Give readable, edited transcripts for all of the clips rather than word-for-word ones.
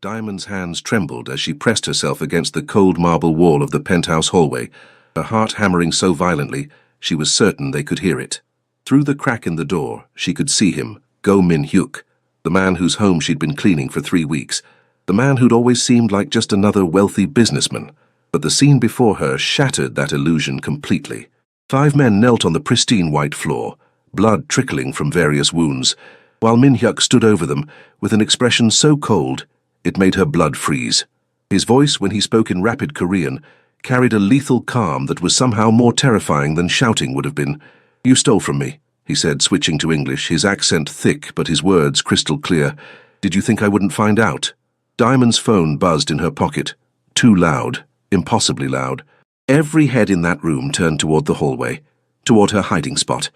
Diamond's hands trembled as she pressed herself against the cold marble wall of the penthouse hallway, her heart hammering so violently she was certain they could hear it. Through the crack in the door, she could see him, Go Min-hyuk, the man whose home she'd been cleaning for 3 weeks, the man who'd always seemed like just another wealthy businessman. But the scene before her shattered that illusion completely. 5 men knelt on the pristine white floor, blood trickling from various wounds, while Min-hyuk stood over them with an expression so cold it made her blood freeze. His voice, when he spoke in rapid Korean, carried a lethal calm that was somehow more terrifying than shouting would have been. "You stole from me," he said, switching to English, his accent thick but his words crystal clear. "Did you think I wouldn't find out?" Diamond's phone buzzed in her pocket. Too loud, impossibly loud. Every head in that room turned toward the hallway, toward her hiding spot.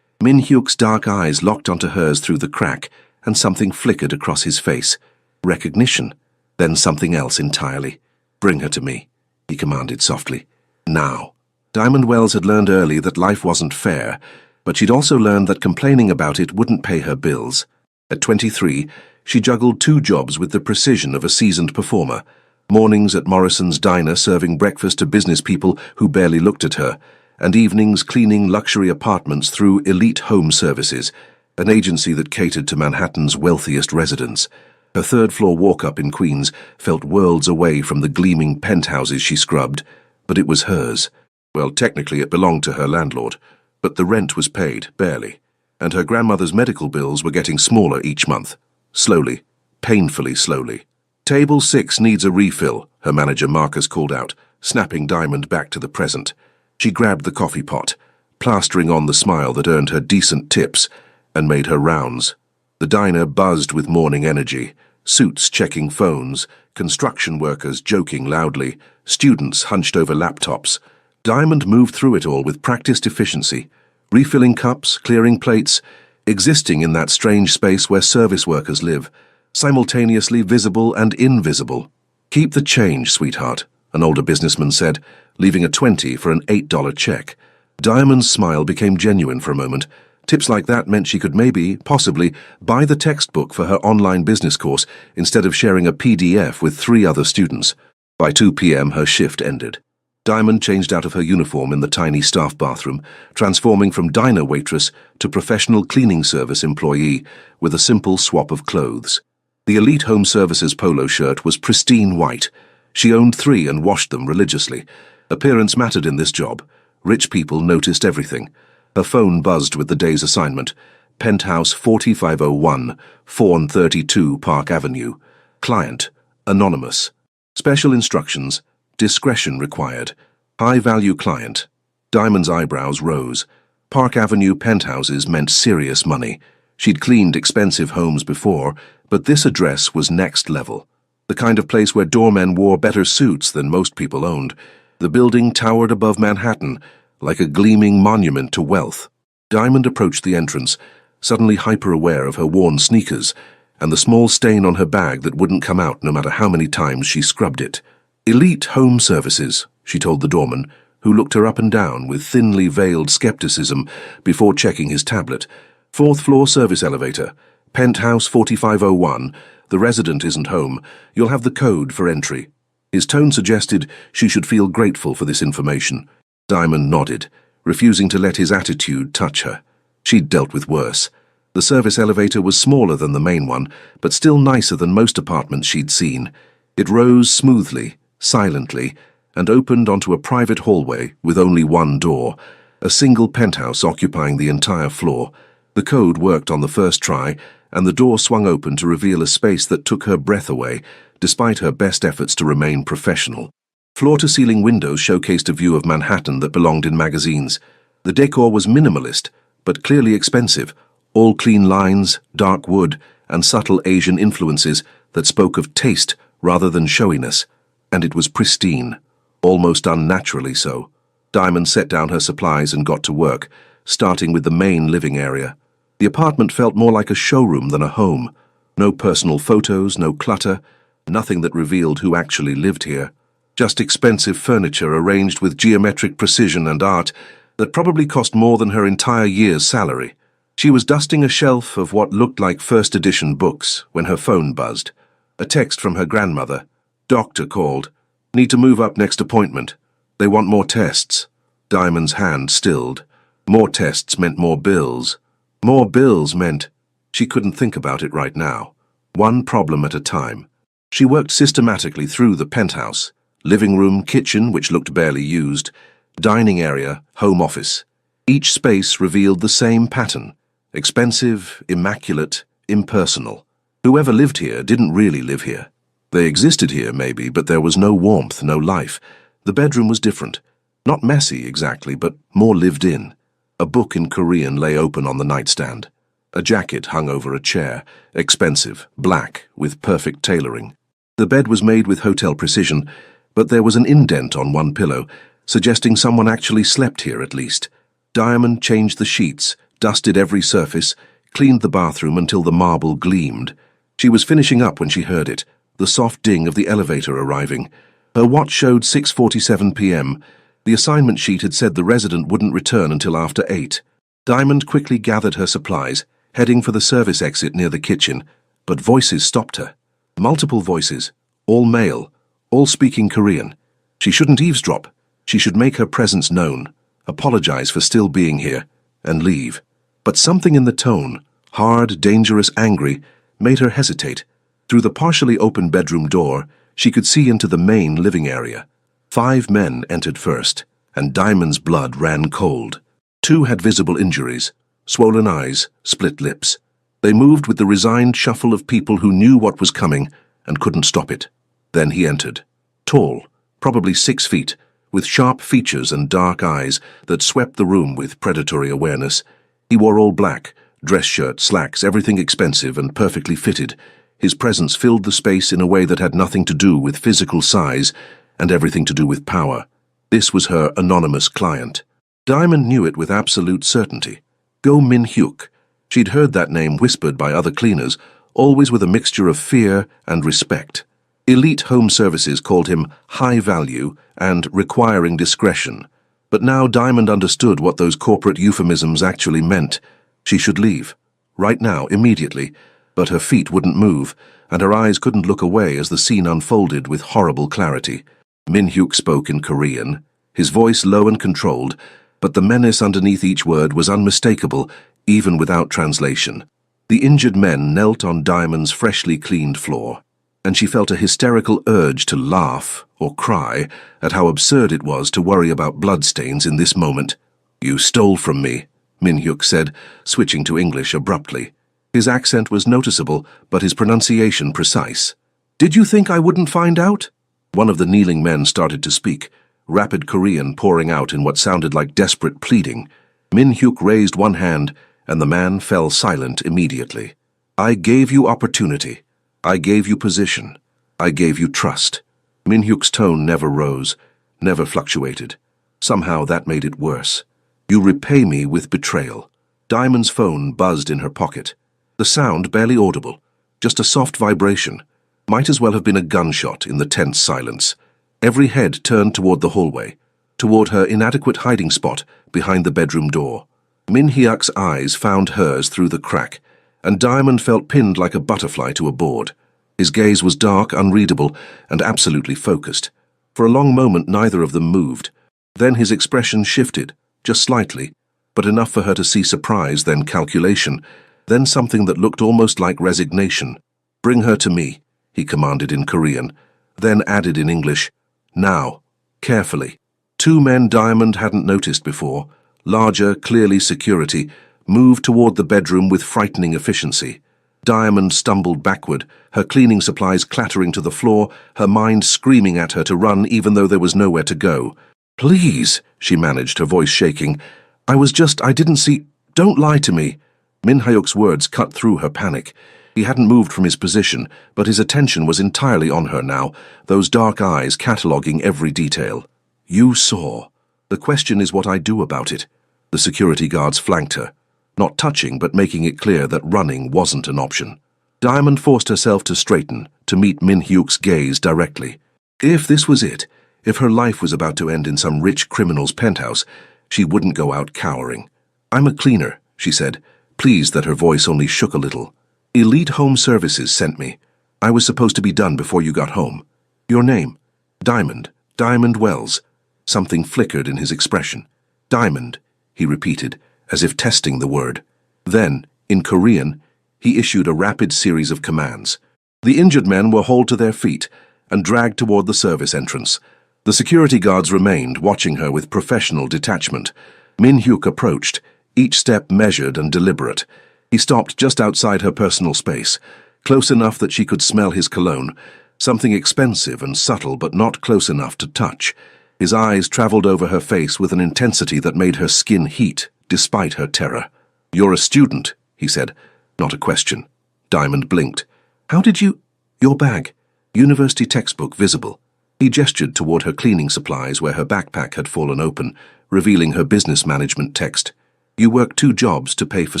Min-hyuk's dark eyes locked onto hers through the crack, and something flickered across his face. Recognition, then something else entirely. "Bring her to me," he commanded softly. Now. Diamond Wells had learned early that life wasn't fair, but she'd also learned that complaining about it wouldn't pay her bills. At 23, she juggled 2 jobs with the precision of a seasoned performer. Mornings at Morrison's diner serving breakfast to business people who barely looked at her, and evenings cleaning luxury apartments through Elite Home Services, an agency that catered to Manhattan's wealthiest residents. Her 3rd-floor walk-up in Queens felt worlds away from the gleaming penthouses she scrubbed, but it was hers. Well, technically it belonged to her landlord, but the rent was paid, barely, and her grandmother's medical bills were getting smaller each month. Slowly, painfully slowly. "Table 6 needs a refill," her manager Marcus called out, snapping Diamond back to the present. She grabbed the coffee pot, plastering on the smile that earned her decent tips, and made her rounds. The diner buzzed with morning energy, suits checking phones, construction workers joking loudly, students hunched over laptops. Diamond moved through it all with practiced efficiency, refilling cups, clearing plates, existing in that strange space where service workers live, simultaneously visible and invisible. "Keep the change, sweetheart," an older businessman said, leaving a 20 for an $8 check. Diamond's smile became genuine for a moment. Tips like that meant she could maybe, possibly, buy the textbook for her online business course instead of sharing a PDF with 3 other students. By 2 p.m. her shift ended. Diamond changed out of her uniform in the tiny staff bathroom, transforming from diner waitress to professional cleaning service employee with a simple swap of clothes. The Elite Home Services polo shirt was pristine white. She owned 3 and washed them religiously. Appearance mattered in this job. Rich people noticed everything. Her phone buzzed with the day's assignment. Penthouse 4501, Fawn 32 Park Avenue. Client, anonymous. Special instructions, discretion required. High-value client. Diamond's eyebrows rose. Park Avenue penthouses meant serious money. She'd cleaned expensive homes before, but this address was next level. The kind of place where doormen wore better suits than most people owned. The building towered above Manhattan, like a gleaming monument to wealth. Diamond approached the entrance, suddenly hyper-aware of her worn sneakers and the small stain on her bag that wouldn't come out no matter how many times she scrubbed it. "Elite Home Services," she told the doorman, who looked her up and down with thinly veiled skepticism before checking his tablet. "4th-floor service elevator. Penthouse 4501. The resident isn't home. You'll have the code for entry." His tone suggested she should feel grateful for this information. Diamond nodded, refusing to let his attitude touch her. She'd dealt with worse. The service elevator was smaller than the main one, but still nicer than most apartments she'd seen. It rose smoothly, silently, and opened onto a private hallway with only one door, a single penthouse occupying the entire floor. The code worked on the first try, and the door swung open to reveal a space that took her breath away, despite her best efforts to remain professional. Floor-to-ceiling windows showcased a view of Manhattan that belonged in magazines. The decor was minimalist, but clearly expensive, all clean lines, dark wood, and subtle Asian influences that spoke of taste rather than showiness. And it was pristine, almost unnaturally so. Diamond set down her supplies and got to work, starting with the main living area. The apartment felt more like a showroom than a home. No personal photos, no clutter, nothing that revealed who actually lived here. Just expensive furniture arranged with geometric precision and art that probably cost more than her entire year's salary. She was dusting a shelf of what looked like first edition books when her phone buzzed. A text from her grandmother. Doctor called. Need to move up next appointment. They want more tests. Diamond's hand stilled. More tests meant more bills. More bills meant... She couldn't think about it right now. One problem at a time. She worked systematically through the penthouse. Living room, kitchen, which looked barely used. Dining area, home office. Each space revealed the same pattern. Expensive, immaculate, impersonal. Whoever lived here didn't really live here. They existed here, maybe, but there was no warmth, no life. The bedroom was different. Not messy, exactly, but more lived in. A book in Korean lay open on the nightstand. A jacket hung over a chair, expensive, black, with perfect tailoring. The bed was made with hotel precision, but there was an indent on one pillow, suggesting someone actually slept here at least. Diamond changed the sheets, dusted every surface, cleaned the bathroom until the marble gleamed. She was finishing up when she heard it, the soft ding of the elevator arriving. Her watch showed 6:47 p.m. The assignment sheet had said the resident wouldn't return until after 8. Diamond quickly gathered her supplies, heading for the service exit near the kitchen, but voices stopped her. Multiple voices, all male, all speaking Korean. She shouldn't eavesdrop. She should make her presence known, apologize for still being here, and leave. But something in the tone, hard, dangerous, angry, made her hesitate. Through the partially open bedroom door, she could see into the main living area. 5 men entered first, and Diamond's blood ran cold. 2 had visible injuries, swollen eyes, split lips. They moved with the resigned shuffle of people who knew what was coming and couldn't stop it. Then he entered. Tall, probably 6 feet, with sharp features and dark eyes that swept the room with predatory awareness. He wore all black, dress shirt, slacks, everything expensive and perfectly fitted. His presence filled the space in a way that had nothing to do with physical size and everything to do with power. This was her anonymous client. Diamond knew it with absolute certainty. Go Min-hyuk. She'd heard that name whispered by other cleaners, always with a mixture of fear and respect. Elite home services called him high value and requiring discretion. But now Diamond understood what those corporate euphemisms actually meant. She should leave. Right now, immediately. But her feet wouldn't move, and her eyes couldn't look away as the scene unfolded with horrible clarity. Min-hyuk spoke in Korean, his voice low and controlled, but the menace underneath each word was unmistakable, even without translation. The injured men knelt on Diamond's freshly cleaned floor, and she felt a hysterical urge to laugh or cry at how absurd it was to worry about bloodstains in this moment. "You stole from me," Min-hyuk said, switching to English abruptly. His accent was noticeable, but his pronunciation precise. "Did you think I wouldn't find out?" One of the kneeling men started to speak, rapid Korean pouring out in what sounded like desperate pleading. Min-hyuk raised one hand, and the man fell silent immediately. "I gave you opportunity. I gave you position. I gave you trust." Min-hyuk's tone never rose, never fluctuated. Somehow that made it worse. "You repay me with betrayal." Diamond's phone buzzed in her pocket. The sound barely audible, just a soft vibration. Might as well have been a gunshot in the tense silence. Every head turned toward the hallway, toward her inadequate hiding spot behind the bedroom door. Min-hyuk's eyes found hers through the crack, and Diamond felt pinned like a butterfly to a board. His gaze was dark, unreadable, and absolutely focused. For a long moment neither of them moved. Then his expression shifted, just slightly, but enough for her to see surprise, then calculation, then something that looked almost like resignation. "Bring her to me," he commanded in Korean, then added in English, "Now, carefully." 2 men Diamond hadn't noticed before, larger, clearly security, moved toward the bedroom with frightening efficiency. Diamond stumbled backward, her cleaning supplies clattering to the floor, her mind screaming at her to run even though there was nowhere to go. "Please," she managed, her voice shaking. I didn't see... Don't lie to me." Min-hyuk's words cut through her panic. He hadn't moved from his position, but his attention was entirely on her now, those dark eyes cataloguing every detail. "You saw. The question is what I do about it." The security guards flanked her, not touching but making it clear that running wasn't an option. Diamond forced herself to straighten, to meet Min-hyuk's gaze directly. If this was it, if her life was about to end in some rich criminal's penthouse, she wouldn't go out cowering. "I'm a cleaner," she said, pleased that her voice only shook a little. "Elite Home Services sent me. I was supposed to be done before you got home. Your name? Diamond. Diamond Wells. Something flickered in his expression. Diamond, he repeated, as if testing the word. Then, in Korean, he issued a rapid series of commands. The injured men were hauled to their feet and dragged toward the service entrance. The security guards remained, watching her with professional detachment. Min-hyuk approached, each step measured and deliberate. He stopped just outside her personal space, close enough that she could smell his cologne, something expensive and subtle but not close enough to touch. His eyes traveled over her face with an intensity that made her skin heat, despite her terror. "You're a student," he said, not a question. Diamond blinked. "How did you—" "Your bag. University textbook visible." He gestured toward her cleaning supplies where her backpack had fallen open, revealing her business management text. "You work 2 jobs to pay for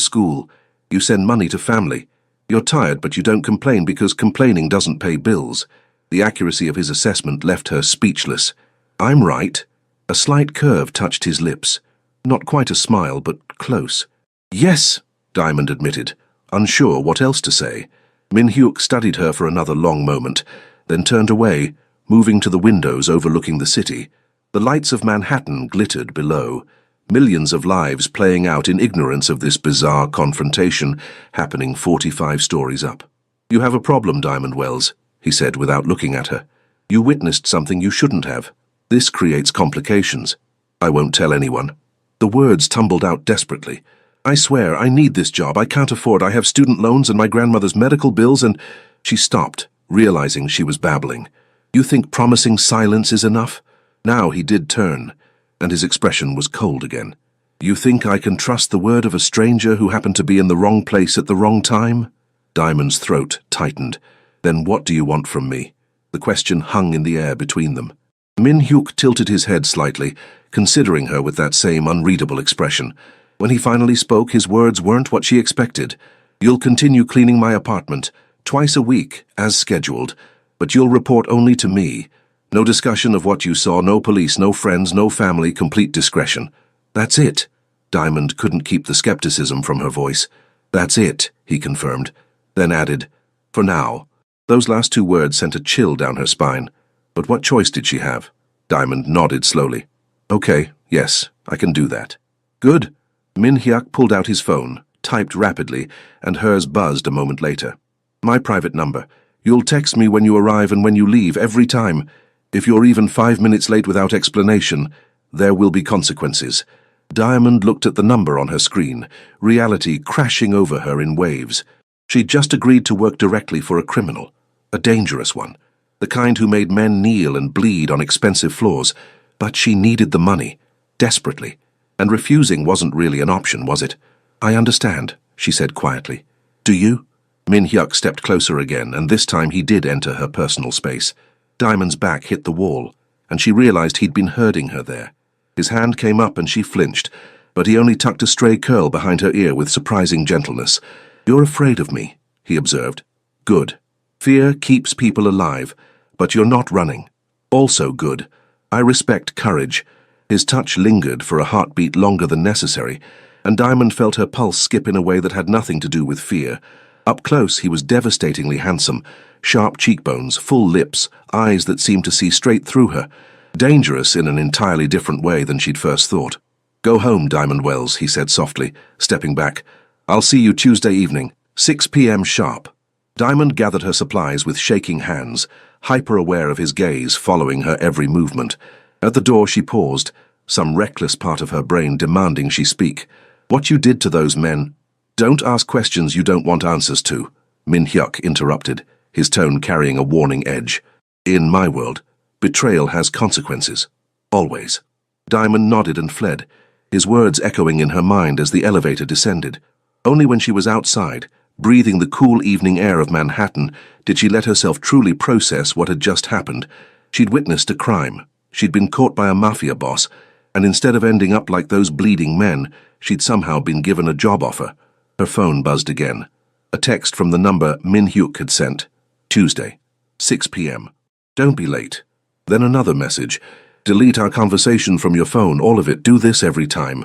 school. You send money to family. You're tired, but you don't complain because complaining doesn't pay bills." The accuracy of his assessment left her speechless. "I'm right." A slight curve touched his lips. Not quite a smile, but close. "Yes," Diamond admitted, unsure what else to say. Min-hyuk studied her for another long moment, then turned away, moving to the windows overlooking the city. The lights of Manhattan glittered below, millions of lives playing out in ignorance of this bizarre confrontation happening 45 stories up. "You have a problem, Diamond Wells," he said without looking at her. "You witnessed something you shouldn't have. This creates complications." "I won't tell anyone." The words tumbled out desperately. "I swear, I need this job. I can't afford. I have student loans and my grandmother's medical bills and—" She stopped, realizing she was babbling. "You think promising silence is enough?" Now he did turn, and his expression was cold again. "You think I can trust the word of a stranger who happened to be in the wrong place at the wrong time?" Diamond's throat tightened. "Then what do you want from me?" The question hung in the air between them. Min-hyuk tilted his head slightly, considering her with that same unreadable expression. When he finally spoke, his words weren't what she expected. "You'll continue cleaning my apartment, twice a week, as scheduled, but you'll report only to me. No discussion of what you saw, no police, no friends, no family, complete discretion." "That's it." Diamond couldn't keep the skepticism from her voice. "That's it," he confirmed, then added, "For now." Those last 2 words sent a chill down her spine. But what choice did she have? Diamond nodded slowly. "Okay, yes, I can do that." "Good." Min-hyuk pulled out his phone, typed rapidly, and hers buzzed a moment later. "My private number. You'll text me when you arrive and when you leave, every time. If you're even 5 minutes late without explanation, there will be consequences." Diamond looked at the number on her screen, reality crashing over her in waves. She'd just agreed to work directly for a criminal, a dangerous one, the kind who made men kneel and bleed on expensive floors. But she needed the money, desperately, and refusing wasn't really an option, was it? "I understand," she said quietly. "Do you?" Min-hyuk stepped closer again, and this time he did enter her personal space. Diamond's back hit the wall, and she realized he'd been herding her there. His hand came up and she flinched, but he only tucked a stray curl behind her ear with surprising gentleness. "You're afraid of me," he observed. "Good. Fear keeps people alive, but you're not running. Also good. I respect courage." His touch lingered for a heartbeat longer than necessary, and Diamond felt her pulse skip in a way that had nothing to do with fear. Up close, he was devastatingly handsome, sharp cheekbones, full lips, eyes that seemed to see straight through her. Dangerous in an entirely different way than she'd first thought. "Go home, Diamond Wells," he said softly, stepping back. "I'll see you Tuesday evening, 6 p.m. sharp." Diamond gathered her supplies with shaking hands, hyper-aware of his gaze following her every movement. At the door she paused, some reckless part of her brain demanding she speak. "What you did to those men—" "Don't ask questions you don't want answers to," Min-hyuk interrupted, his tone carrying a warning edge. "In my world, betrayal has consequences. Always." Diamond nodded and fled, his words echoing in her mind as the elevator descended. Only when she was outside, breathing the cool evening air of Manhattan, did she let herself truly process what had just happened. She'd witnessed a crime. She'd been caught by a mafia boss, and instead of ending up like those bleeding men, she'd somehow been given a job offer. Her phone buzzed again. A text from the number Min-hyuk had sent. "Tuesday, 6 p.m. Don't be late." Then another message. "Delete our conversation from your phone, all of it. Do this every time."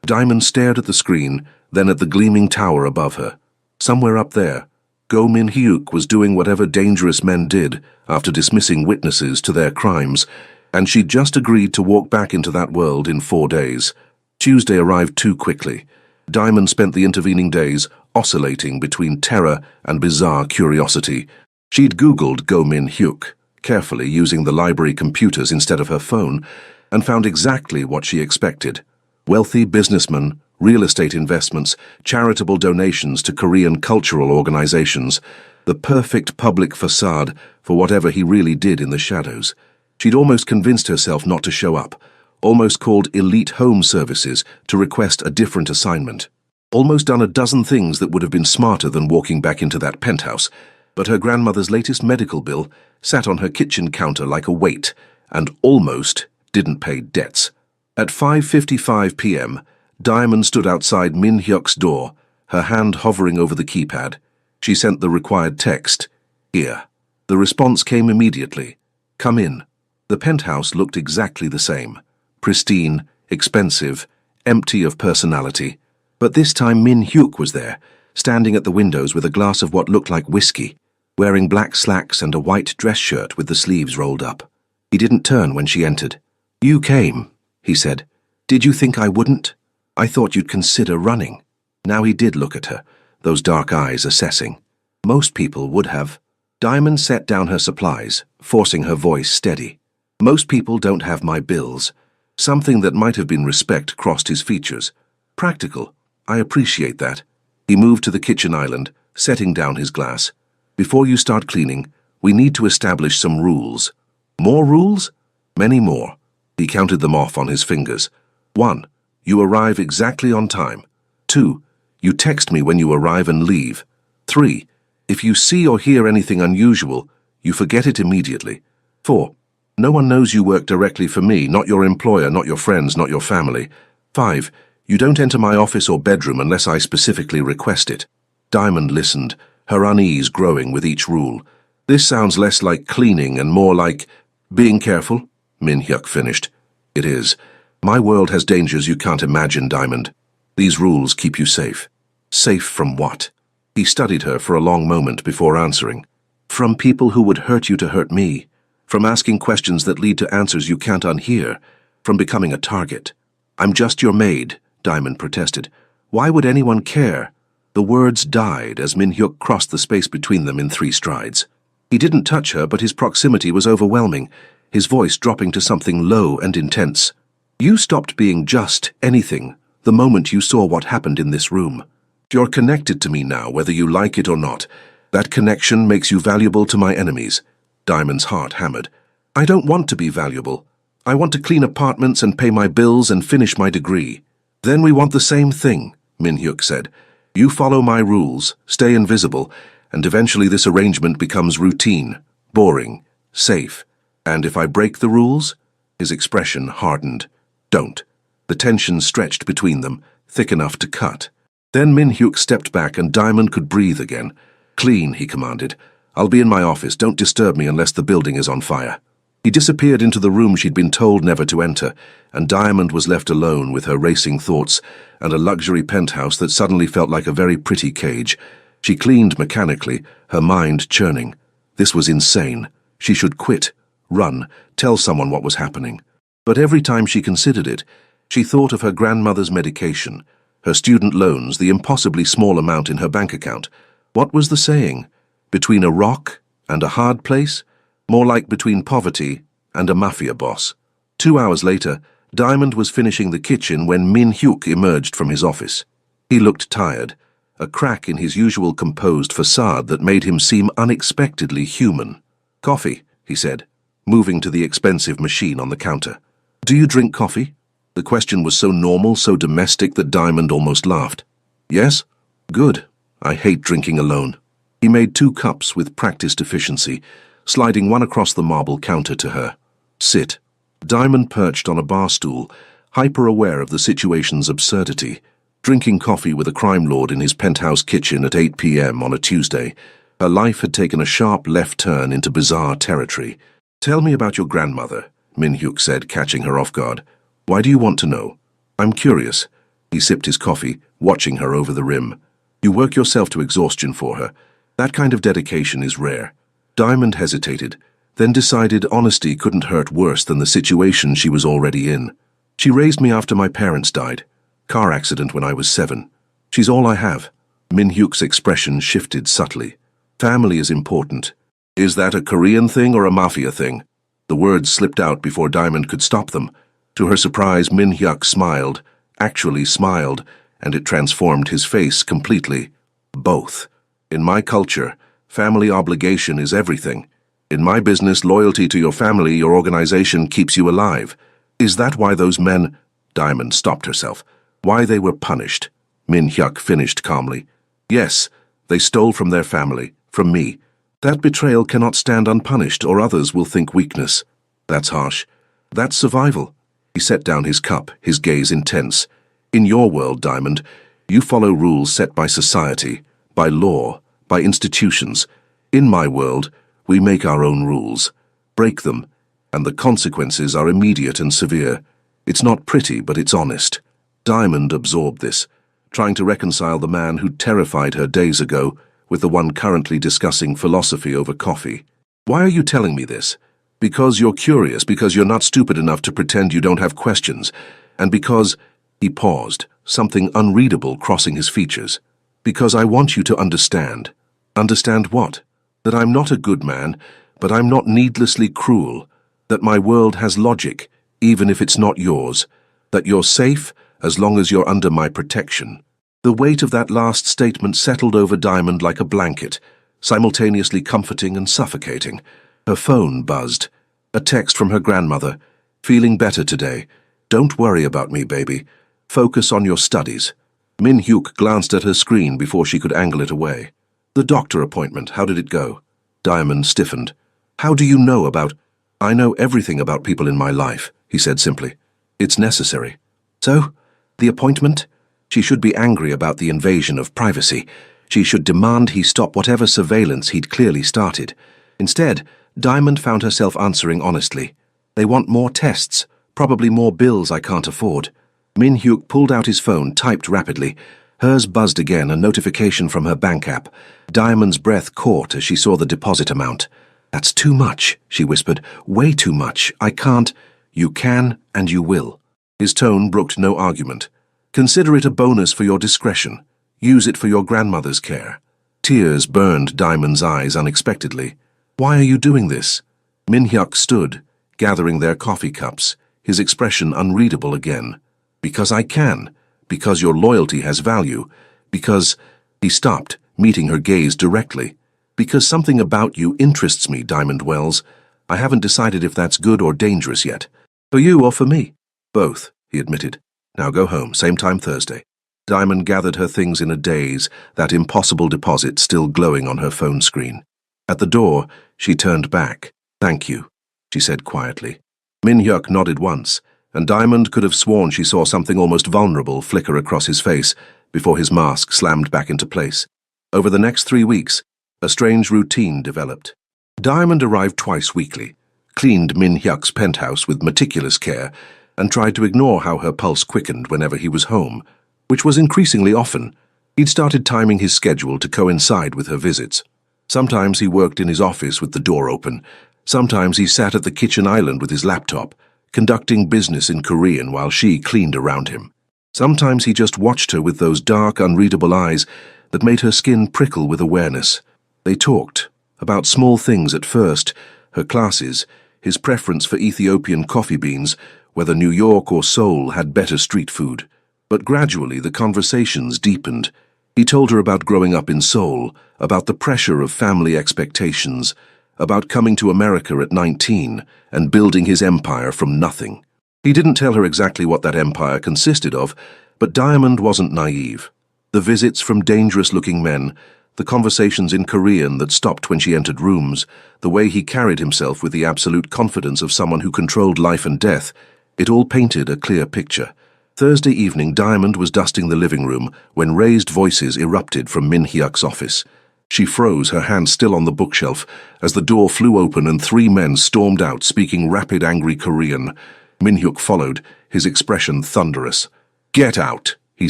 Diamond stared at the screen, then at the gleaming tower above her. Somewhere up there, Go Min-hyuk was doing whatever dangerous men did after dismissing witnesses to their crimes, and she'd just agreed to walk back into that world in 4 days. Tuesday arrived too quickly. Diamond spent the intervening days oscillating between terror and bizarre curiosity. She'd Googled Go Min-hyuk, carefully using the library computers instead of her phone, and found exactly what she expected. Wealthy businessman, real estate investments, charitable donations to Korean cultural organizations, the perfect public facade for whatever he really did in the shadows. She'd almost convinced herself not to show up, almost called Elite Home Services to request a different assignment, almost done a dozen things that would have been smarter than walking back into that penthouse, but her grandmother's latest medical bill sat on her kitchen counter like a weight and almost didn't pay debts. At 5:55 p.m., Diamond stood outside Min-hyuk's door, her hand hovering over the keypad. She sent the required text, "Here." The response came immediately, "Come in." The penthouse looked exactly the same, pristine, expensive, empty of personality. But this time Min-hyuk was there, standing at the windows with a glass of what looked like whiskey, wearing black slacks and a white dress shirt with the sleeves rolled up. He didn't turn when she entered. "You came," he said. "Did you think I wouldn't? I thought you'd consider running." Now he did look at her, those dark eyes assessing. Most people would have. Diamond set down her supplies, forcing her voice steady. "Most people don't have my bills." Something that might have been respect crossed his features. "Practical. I appreciate that." He moved to the kitchen island, setting down his glass. "Before you start cleaning, we need to establish some rules." "More rules?" "Many more." He counted them off on his fingers. 1. You arrive exactly on time. 2. You text me when you arrive and leave. 3. If you see or hear anything unusual, you forget it immediately. 4. No one knows you work directly for me, not your employer, not your friends, not your family. 5. You don't enter my office or bedroom unless I specifically request it. Diamond listened, her unease growing with each rule. "This sounds less like cleaning and more like being careful," Min-hyuk finished. "It is. My world has dangers you can't imagine, Diamond. These rules keep you safe." "Safe from what?" He studied her for a long moment before answering. "From people who would hurt you to hurt me. From asking questions that lead to answers you can't unhear. From becoming a target." "I'm just your maid," Diamond protested. "Why would anyone care?" The words died as Min-hyuk crossed the space between them in 3 strides. He didn't touch her, but his proximity was overwhelming, his voice dropping to something low and intense. "You stopped being just anything the moment you saw what happened in this room. You're connected to me now, whether you like it or not. That connection makes you valuable to my enemies." Diamond's heart hammered. "I don't want to be valuable. I want to clean apartments and pay my bills and finish my degree." "Then we want the same thing," Min-hyuk said. "You follow my rules, stay invisible, and eventually this arrangement becomes routine, boring, safe. And if I break the rules?" His expression hardened. "Don't." The tension stretched between them, thick enough to cut. Then Min-hyuk stepped back and Diamond could breathe again. "Clean," he commanded. "I'll be in my office. Don't disturb me unless the building is on fire." He disappeared into the room she'd been told never to enter, and Diamond was left alone with her racing thoughts and a luxury penthouse that suddenly felt like a very pretty cage. She cleaned mechanically, her mind churning. This was insane. She should quit, run, tell someone what was happening. But every time she considered it, she thought of her grandmother's medication, her student loans, the impossibly small amount in her bank account. What was the saying? Between a rock and a hard place? More like between poverty and a mafia boss. 2 hours later, Diamond was finishing the kitchen when Min-hyuk emerged from his office. He looked tired, a crack in his usual composed facade that made him seem unexpectedly human. "Coffee," he said, moving to the expensive machine on the counter. "Do you drink coffee?" The question was so normal, so domestic that Diamond almost laughed. "Yes?" "Good. I hate drinking alone." He made 2 cups with practiced efficiency, sliding one across the marble counter to her. "Sit." Diamond perched on a bar stool, hyper-aware of the situation's absurdity. Drinking coffee with a crime lord in his penthouse kitchen at 8 p.m. on a Tuesday, her life had taken a sharp left turn into bizarre territory. "Tell me about your grandmother," Min-hyuk said, catching her off guard. "Why do you want to know?" "I'm curious." He sipped his coffee, watching her over the rim. "You work yourself to exhaustion for her. That kind of dedication is rare. Diamond hesitated, then decided honesty couldn't hurt worse than the situation she was already in. She raised me after my parents died. Car accident when I was 7. She's all I have. Min Hyuk's expression shifted subtly. Family is important. Is that a Korean thing or a mafia thing? The words slipped out before Diamond could stop them. To her surprise, Min Hyuk smiled, actually smiled, and it transformed his face completely. Both. In my culture, family obligation is everything. In my business, loyalty to your family, your organization keeps you alive. Is that why those men— Diamond stopped herself. Why they were punished? Min Hyuk finished calmly. Yes, they stole from their family, from me. That betrayal cannot stand unpunished, or others will think weakness. That's harsh. That's survival. He set down his cup, his gaze intense. In your world, Diamond, you follow rules set by society, by law, by institutions. In my world, we make our own rules, break them, and the consequences are immediate and severe. It's not pretty, but it's honest. Diamond absorbed this, trying to reconcile the man who terrified her days ago with the one currently discussing philosophy over coffee. Why are you telling me this? Because you're curious, because you're not stupid enough to pretend you don't have questions, and because— He paused, something unreadable crossing his features. Because I want you to understand. Understand what? That I'm not a good man, but I'm not needlessly cruel. That my world has logic, even if it's not yours. That you're safe as long as you're under my protection. The weight of that last statement settled over Diamond like a blanket, simultaneously comforting and suffocating. Her phone buzzed. A text from her grandmother. Feeling better today. Don't worry about me, baby. Focus on your studies. Min Hyuk glanced at her screen before she could angle it away. The doctor appointment, how did it go? Diamond stiffened. How do you know about— I know everything about people in my life, he said simply. It's necessary. So, the appointment? She should be angry about the invasion of privacy. She should demand he stop whatever surveillance he'd clearly started. Instead, Diamond found herself answering honestly. They want more tests, probably more bills I can't afford. Min Hyuk pulled out his phone, typed rapidly. Hers buzzed again, a notification from her bank app. Diamond's breath caught as she saw the deposit amount. That's too much, she whispered. Way too much. I can't— You can, and you will. His tone brooked no argument. Consider it a bonus for your discretion. Use it for your grandmother's care. Tears burned Diamond's eyes unexpectedly. Why are you doing this? Min Hyuk stood, gathering their coffee cups, his expression unreadable again. Because I can. Because your loyalty has value. Because— He stopped, meeting her gaze directly. Because something about you interests me, Diamond Wells. I haven't decided if that's good or dangerous yet. For you or for me? Both, he admitted. Now go home, same time Thursday. Diamond gathered her things in a daze, that impossible deposit still glowing on her phone screen. At the door, she turned back. Thank you, she said quietly. Min Hyuk nodded once, and Diamond could have sworn she saw something almost vulnerable flicker across his face before his mask slammed back into place. Over the next 3 weeks, a strange routine developed. Diamond arrived twice weekly, cleaned Min Hyuk's penthouse with meticulous care, and tried to ignore how her pulse quickened whenever he was home, which was increasingly often. He'd started timing his schedule to coincide with her visits. Sometimes he worked in his office with the door open. Sometimes he sat at the kitchen island with his laptop, conducting business in Korean while she cleaned around him. Sometimes he just watched her with those dark, unreadable eyes that made her skin prickle with awareness. They talked about small things at first, her classes, his preference for Ethiopian coffee beans, whether New York or Seoul had better street food. But gradually the conversations deepened. He told her about growing up in Seoul, about the pressure of family expectations, about coming to America at 19 and building his empire from nothing. He didn't tell her exactly what that empire consisted of, but Diamond wasn't naive. The visits from dangerous-looking men, the conversations in Korean that stopped when she entered rooms, the way he carried himself with the absolute confidence of someone who controlled life and death, it all painted a clear picture. Thursday evening, Diamond was dusting the living room when raised voices erupted from Min Hyuk's office. She froze, her hand still on the bookshelf, as the door flew open and 3 men stormed out speaking rapid, angry Korean. Min Hyuk followed, his expression thunderous. "Get out," he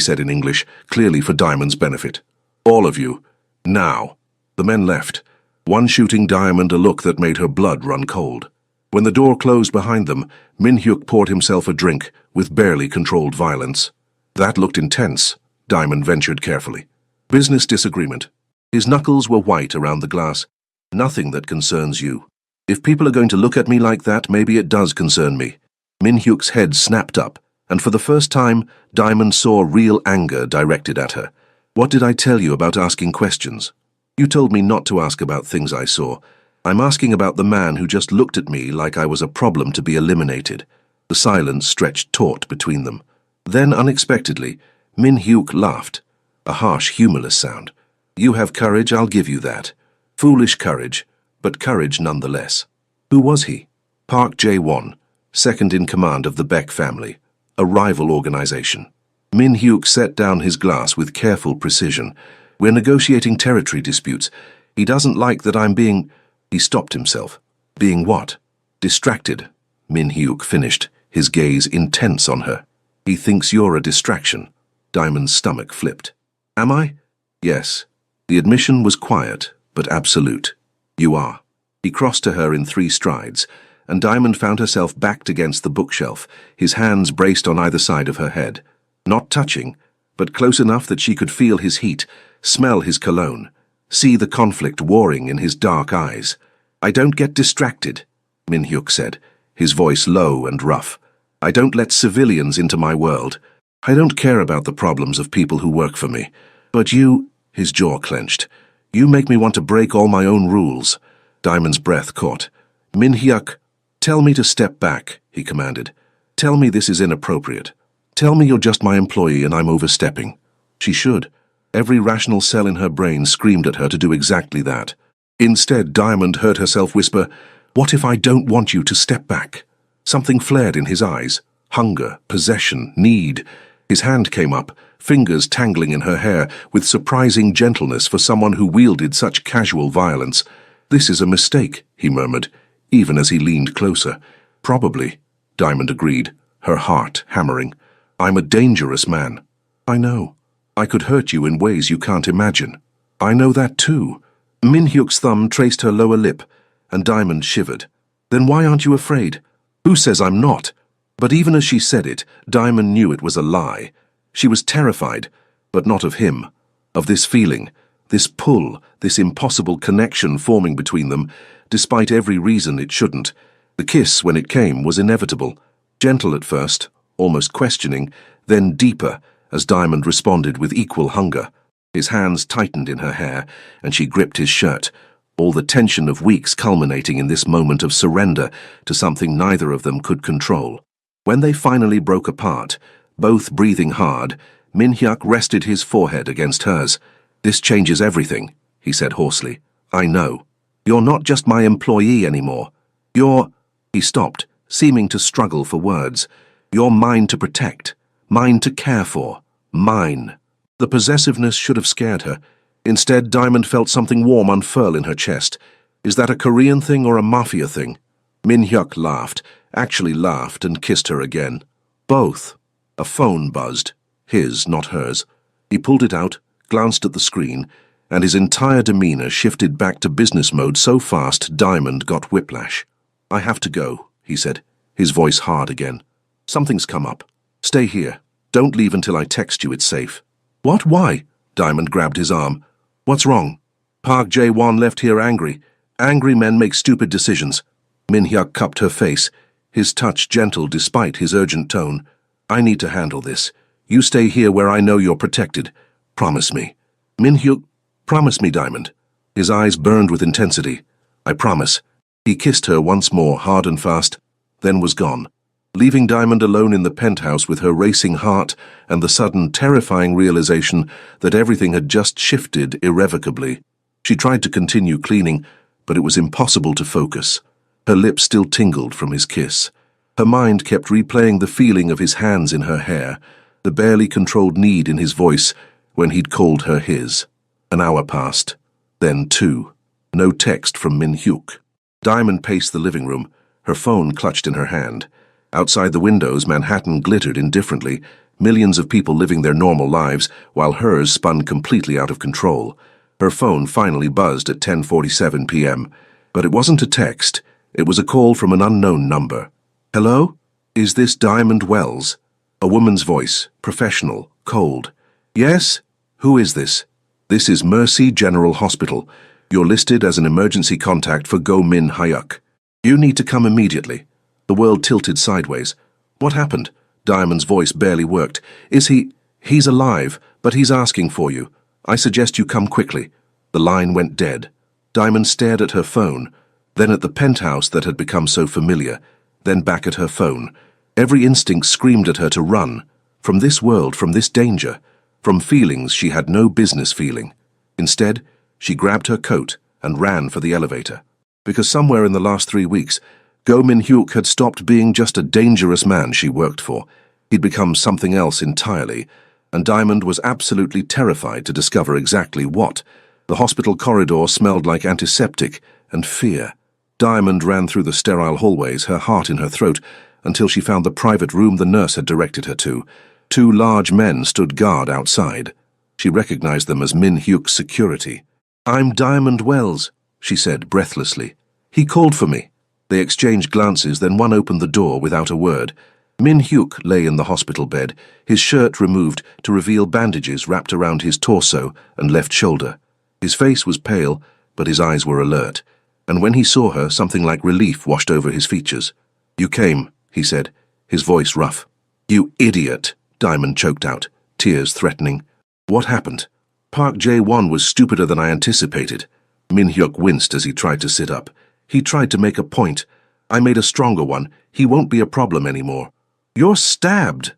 said in English, clearly for Diamond's benefit. "All of you. Now." The men left, one shooting Diamond a look that made her blood run cold. When the door closed behind them, Min-hyuk poured himself a drink with barely controlled violence. That looked intense, Diamond ventured carefully. Business disagreement. His knuckles were white around the glass. Nothing that concerns you. If people are going to look at me like that, maybe it does concern me. Min-hyuk's head snapped up, and for the first time, Diamond saw real anger directed at her. What did I tell you about asking questions? You told me not to ask about things I saw. I'm asking about the man who just looked at me like I was a problem to be eliminated. The silence stretched taut between them. Then, unexpectedly, Min-hyuk laughed. A harsh, humorless sound. You have courage, I'll give you that. Foolish courage, but courage nonetheless. Who was he? Park Jae-won, second in command of the Baek family, a rival organization. Min-hyuk set down his glass with careful precision. We're negotiating territory disputes. He doesn't like that I'm being... He stopped himself. Being what? Distracted. Min-hyuk finished, his gaze intense on her. He thinks you're a distraction. Diamond's stomach flipped. Am I? Yes. The admission was quiet, but absolute. You are. He crossed to her in 3 strides, and Diamond found herself backed against the bookshelf, his hands braced on either side of her head. Not touching, but close enough that she could feel his heat, smell his cologne, see the conflict warring in his dark eyes. I don't get distracted, Min-hyuk said, his voice low and rough. I don't let civilians into my world. I don't care about the problems of people who work for me. But you, his jaw clenched, you make me want to break all my own rules. Diamond's breath caught. Min-hyuk, tell me to step back, he commanded. Tell me this is inappropriate. Tell me you're just my employee and I'm overstepping. She should. Every rational cell in her brain screamed at her to do exactly that. Instead, Diamond heard herself whisper, "What if I don't want you to step back?" Something flared in his eyes. Hunger, possession, need. His hand came up, fingers tangling in her hair, with surprising gentleness for someone who wielded such casual violence. "This is a mistake," he murmured, even as he leaned closer. "Probably," Diamond agreed, her heart hammering. "I'm a dangerous man." "I know. I could hurt you in ways you can't imagine." "I know that too." Min-hyuk's thumb traced her lower lip, and Diamond shivered. "Then why aren't you afraid?" "Who says I'm not?" But even as she said it, Diamond knew it was a lie. She was terrified, but not of him, of this feeling, this pull, this impossible connection forming between them, despite every reason it shouldn't. The kiss, when it came, was inevitable. Gentle at first, almost questioning, then deeper, as Diamond responded with equal hunger. His hands tightened in her hair, and she gripped his shirt, all the tension of weeks culminating in this moment of surrender to something neither of them could control. When they finally broke apart, both breathing hard, Min-hyuk rested his forehead against hers. "This changes everything," he said hoarsely. "I know. You're not just my employee anymore. You're—" He stopped, seeming to struggle for words. "You're mine to protect, mine to care for, mine." The possessiveness should have scared her. Instead, Diamond felt something warm unfurl in her chest. "Is that a Korean thing or a mafia thing?" Min-hyuk laughed, actually laughed, and kissed her again. "Both." A phone buzzed. His, not hers. He pulled it out, glanced at the screen, and his entire demeanor shifted back to business mode so fast Diamond got whiplash. "I have to go," he said, his voice hard again. "Something's come up. Stay here. Don't leave until I text you it's safe." "What? Why?" Diamond grabbed his arm. "What's wrong?" "Park Jae-won left here angry. Angry men make stupid decisions." Min-hyuk cupped her face, his touch gentle despite his urgent tone. "I need to handle this. You stay here where I know you're protected. Promise me." "Min-hyuk, promise me, Diamond." His eyes burned with intensity. "I promise." He kissed her once more, hard and fast, then was gone, leaving Diamond alone in the penthouse with her racing heart and the sudden, terrifying realization that everything had just shifted irrevocably. She tried to continue cleaning, but it was impossible to focus. Her lips still tingled from his kiss. Her mind kept replaying the feeling of his hands in her hair, the barely controlled need in his voice when he'd called her his. An hour passed, then 2. No text from Min-hyuk. Diamond paced the living room, her phone clutched in her hand. Outside the windows, Manhattan glittered indifferently, millions of people living their normal lives, while hers spun completely out of control. Her phone finally buzzed at 10:47 p.m., but it wasn't a text. It was a call from an unknown number. "Hello? Is this Diamond Wells?" A woman's voice, professional, cold. "Yes? Who is this?" "This is Mercy General Hospital. You're listed as an emergency contact for Go Min Hyuk. You need to come immediately." The world tilted sideways. "What happened?" Diamond's voice barely worked. He's alive, but he's asking for you. I suggest you come quickly." The line went dead. Diamond stared at her phone, then at the penthouse that had become so familiar, then back at her phone. Every instinct screamed at her to run. From this world, from this danger, from feelings she had no business feeling. Instead, she grabbed her coat and ran for the elevator. Because somewhere in the last 3 weeks, Go Min Hyuk had stopped being just a dangerous man she worked for. He'd become something else entirely, and Diamond was absolutely terrified to discover exactly what. The hospital corridor smelled like antiseptic and fear. Diamond ran through the sterile hallways, her heart in her throat, until she found the private room the nurse had directed her to. 2 large men stood guard outside. She recognized them as Min Hyuk's security. "I'm Diamond Wells," she said breathlessly. "He called for me." They exchanged glances, then one opened the door without a word. Min Hyuk lay in the hospital bed, his shirt removed to reveal bandages wrapped around his torso and left shoulder. His face was pale, but his eyes were alert, and when he saw her, something like relief washed over his features. "You came," he said, his voice rough. "You idiot," Diamond choked out, tears threatening. "What happened?" "Park Jae-won was stupider than I anticipated." Min Hyuk winced as he tried to sit up. "He tried to make a point. I made a stronger one. He won't be a problem anymore." "You're stabbed!"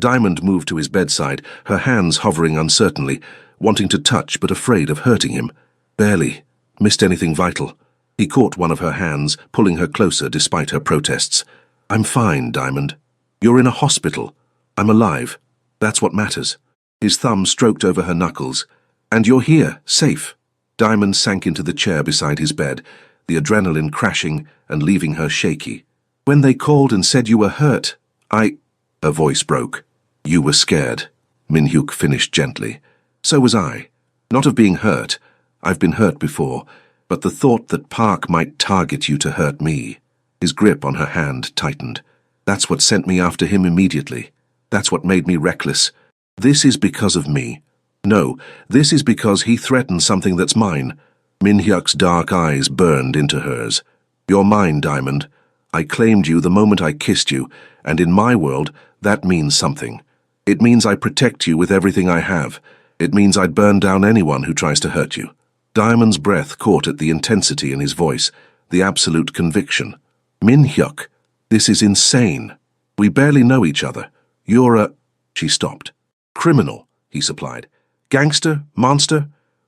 Diamond moved to his bedside, her hands hovering uncertainly, wanting to touch but afraid of hurting him. "Barely. Missed anything vital." He caught one of her hands, pulling her closer despite her protests. "I'm fine, Diamond. You're in a hospital. I'm alive. That's what matters." His thumb stroked over her knuckles. "And you're here, safe." Diamond sank into the chair beside his bed, the adrenaline crashing and leaving her shaky. "When they called and said you were hurt, Her voice broke. "You were scared," Min Hyuk finished gently. "So was I. Not of being hurt. I've been hurt before, but the thought that Park might target you to hurt me." His grip on her hand tightened. "That's what sent me after him immediately. That's what made me reckless. This is because of me. No, this is because he threatened something that's mine." Min Hyuk's dark eyes burned into hers. "You're mine, Diamond. I claimed you the moment I kissed you, and in my world, that means something. It means I protect you with everything I have. It means I'd burn down anyone who tries to hurt you." Diamond's breath caught at the intensity in his voice, the absolute conviction. "Min Hyuk, this is insane. We barely know each other. You're a—" She stopped. "Criminal," he supplied. "Gangster? Monster?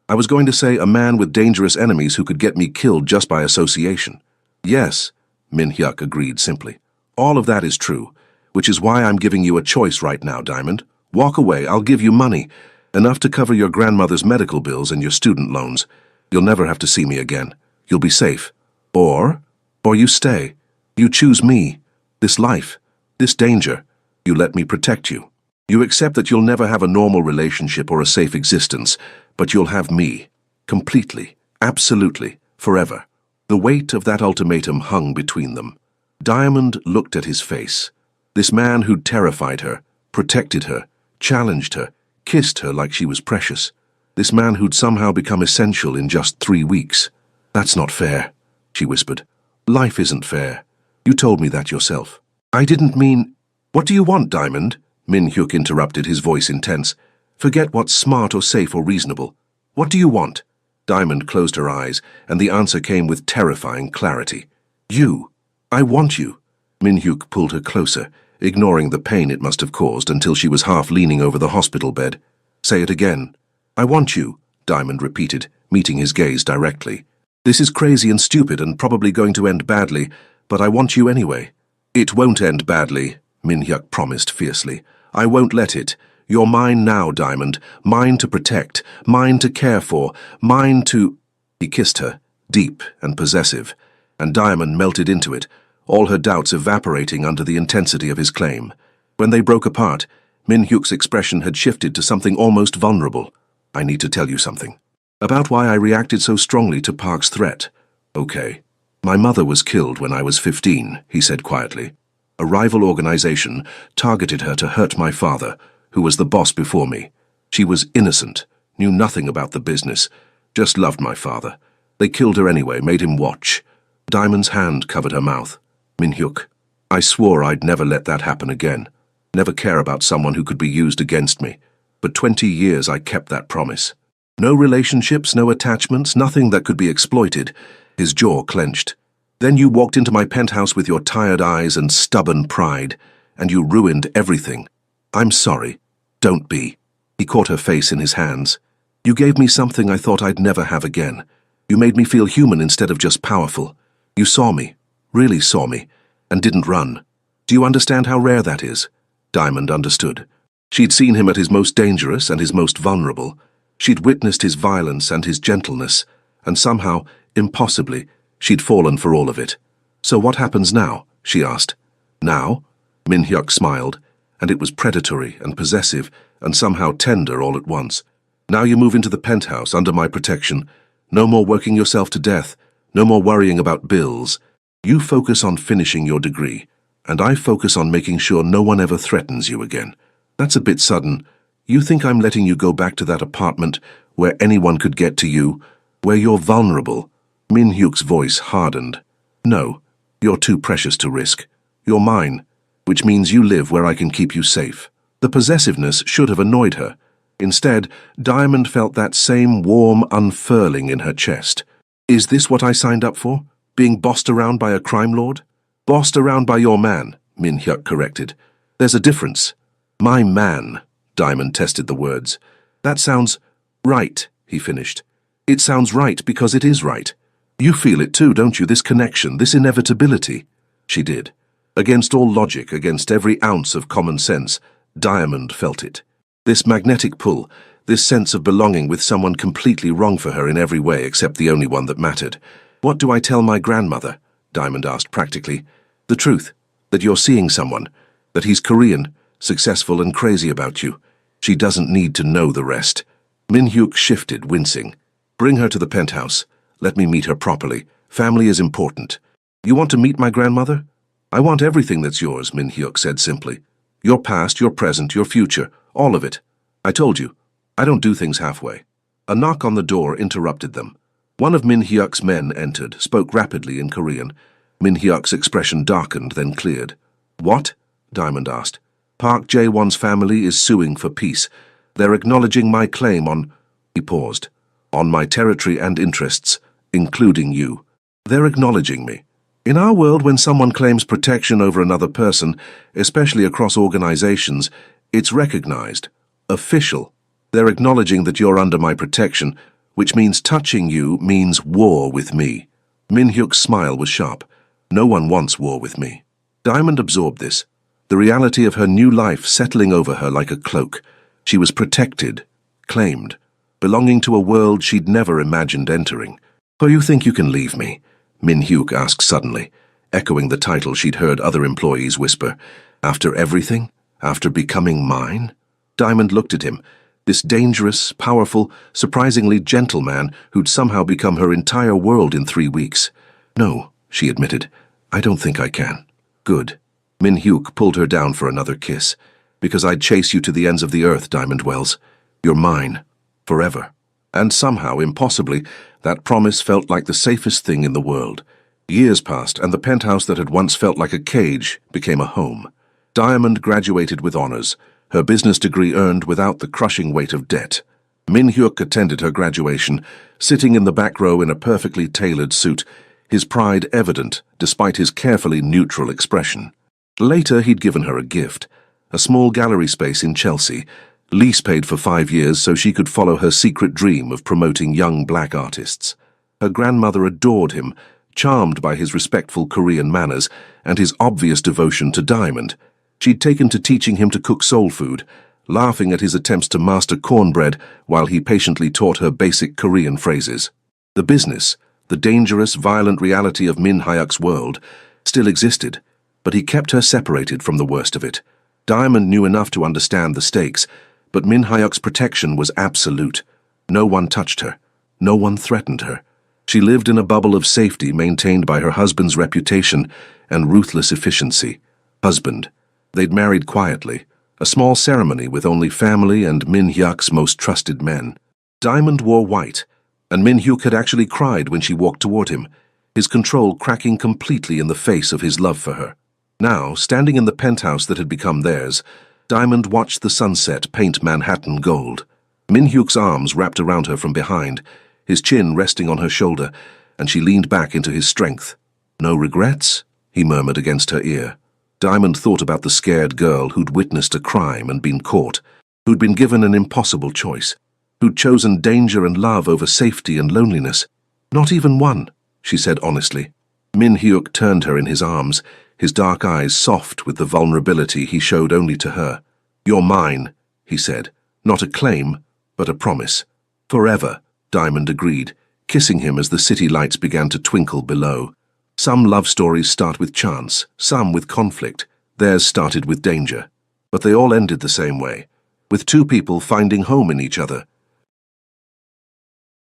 I was going to say a man with dangerous enemies who could get me killed just by association." "Yes," Min Hyuk agreed simply. "All of that is true, which is why I'm giving you a choice right now, Diamond. Walk away, I'll give you money, enough to cover your grandmother's medical bills and your student loans. You'll never have to see me again. You'll be safe. Or you stay. You choose me, this life, this danger. You let me protect you. You accept that you'll never have a normal relationship or a safe existence, but you'll have me. Completely, absolutely, forever." The weight of that ultimatum hung between them. Diamond looked at his face. This man who'd terrified her, protected her, challenged her, kissed her like she was precious. This man who'd somehow become essential in just 3 weeks. "That's not fair," she whispered. "Life isn't fair. You told me that yourself." "I didn't mean—" "What do you want, Diamond?" Min Hyuk interrupted, his voice intense. "Forget what's smart or safe or reasonable. What do you want?" Diamond closed her eyes, and the answer came with terrifying clarity. "You. I want you." Min Hyuk pulled her closer, ignoring the pain it must have caused until she was half leaning over the hospital bed. "Say it again." "I want you," Diamond repeated, meeting his gaze directly. "This is crazy and stupid and probably going to end badly, but I want you anyway." "It won't end badly," Min Hyuk promised fiercely. "I won't let it. You're mine now, Diamond. Mine to protect, mine to care for, mine to—" He kissed her, deep and possessive, and Diamond melted into it, all her doubts evaporating under the intensity of his claim. When they broke apart, Min Hyuk's expression had shifted to something almost vulnerable. "I need to tell you something." About why I reacted so strongly to Park's threat. Okay. My mother was killed when I was 15, he said quietly. A rival organization targeted her to hurt my father, who was the boss before me. She was innocent, knew nothing about the business, just loved my father. They killed her anyway, made him watch. Diamond's hand covered her mouth. Min-hyuk, I swore I'd never let that happen again. Never care about someone who could be used against me. For 20 years I kept that promise. No relationships, no attachments, nothing that could be exploited. His jaw clenched. Then you walked into my penthouse with your tired eyes and stubborn pride, and you ruined everything. I'm sorry. Don't be. He caught her face in his hands. You gave me something I thought I'd never have again. You made me feel human instead of just powerful. You saw me, really saw me, and didn't run. Do you understand how rare that is? Diamond understood. She'd seen him at his most dangerous and his most vulnerable. She'd witnessed his violence and his gentleness, and somehow, impossibly, she'd fallen for all of it. So what happens now? She asked. Now? Min-hyuk smiled, and it was predatory and possessive and somehow tender all at once. Now you move into the penthouse under my protection. No more working yourself to death. No more worrying about bills. You focus on finishing your degree, and I focus on making sure no one ever threatens you again. That's a bit sudden. You think I'm letting you go back to that apartment where anyone could get to you, where you're vulnerable? Min-hyuk's voice hardened. No, you're too precious to risk. You're mine, which means you live where I can keep you safe. The possessiveness should have annoyed her. Instead, Diamond felt that same warm unfurling in her chest. Is this what I signed up for? Being bossed around by a crime lord? Bossed around by your man, Min-hyuk corrected. There's a difference. My man, Diamond tested the words. That sounds right, he finished. It sounds right because it is right. You feel it too, don't you, this connection, this inevitability? She did. Against all logic, against every ounce of common sense, Diamond felt it. This magnetic pull, this sense of belonging with someone completely wrong for her in every way except the only one that mattered. What do I tell my grandmother? Diamond asked practically. The truth, that you're seeing someone, that he's Korean, successful and crazy about you. She doesn't need to know the rest. Min-hyuk shifted, wincing. Bring her to the penthouse. Let me meet her properly. Family is important. You want to meet my grandmother? I want everything that's yours, Min-hyuk said simply. Your past, your present, your future, all of it. I told you, I don't do things halfway. A knock on the door interrupted them. One of Min-hyuk's men entered, spoke rapidly in Korean. Min-hyuk's expression darkened, then cleared. What? Diamond asked. Park Jae-won's family is suing for peace. They're acknowledging my claim on... He paused. On my territory and interests, including you. They're acknowledging me. In our world, when someone claims protection over another person, especially across organizations, it's recognized. Official. They're acknowledging that you're under my protection, which means touching you means war with me. Min-hyuk's smile was sharp. No one wants war with me. Diamond absorbed this. The reality of her new life settling over her like a cloak. She was protected, claimed, belonging to a world she'd never imagined entering. So you think you can leave me? Min-hyuk asked suddenly, echoing the title she'd heard other employees whisper. After everything? After becoming mine? Diamond looked at him, this dangerous, powerful, surprisingly gentle man who'd somehow become her entire world in 3 weeks. No, she admitted. I don't think I can. Good. Min-hyuk pulled her down for another kiss. Because I'd chase you to the ends of the earth, Diamond Wells. You're mine. Forever. And somehow, impossibly, that promise felt like the safest thing in the world. Years passed, and the penthouse that had once felt like a cage became a home. Diamond graduated with honors, her business degree earned without the crushing weight of debt. Min-hyuk attended her graduation, sitting in the back row in a perfectly tailored suit, his pride evident despite his carefully neutral expression. Later, he'd given her a gift, a small gallery space in Chelsea, lease paid for 5 years so she could follow her secret dream of promoting young black artists. Her grandmother adored him, charmed by his respectful Korean manners and his obvious devotion to Diamond. She'd taken to teaching him to cook soul food, laughing at his attempts to master cornbread while he patiently taught her basic Korean phrases. The business, the dangerous, violent reality of Min-hyuk's world, still existed, but he kept her separated from the worst of it. Diamond knew enough to understand the stakes, but Min-hyuk's protection was absolute. No one touched her. No one threatened her. She lived in a bubble of safety maintained by her husband's reputation and ruthless efficiency. Husband. They'd married quietly, a small ceremony with only family and Min Hyuk's most trusted men. Diamond wore white, and Min Hyuk had actually cried when she walked toward him, his control cracking completely in the face of his love for her. Now, standing in the penthouse that had become theirs, Diamond watched the sunset paint Manhattan gold. Min Hyuk's arms wrapped around her from behind, his chin resting on her shoulder, and she leaned back into his strength. "No regrets?" he murmured against her ear. Diamond thought about the scared girl who'd witnessed a crime and been caught, who'd been given an impossible choice, who'd chosen danger and love over safety and loneliness. "Not even one," she said honestly. Min Hyuk turned her in his arms, his dark eyes soft with the vulnerability he showed only to her. "You're mine," he said. "Not a claim, but a promise." "Forever," Diamond agreed, kissing him as the city lights began to twinkle below. Some love stories start with chance, some with conflict. Theirs started with danger. But they all ended the same way, with two people finding home in each other,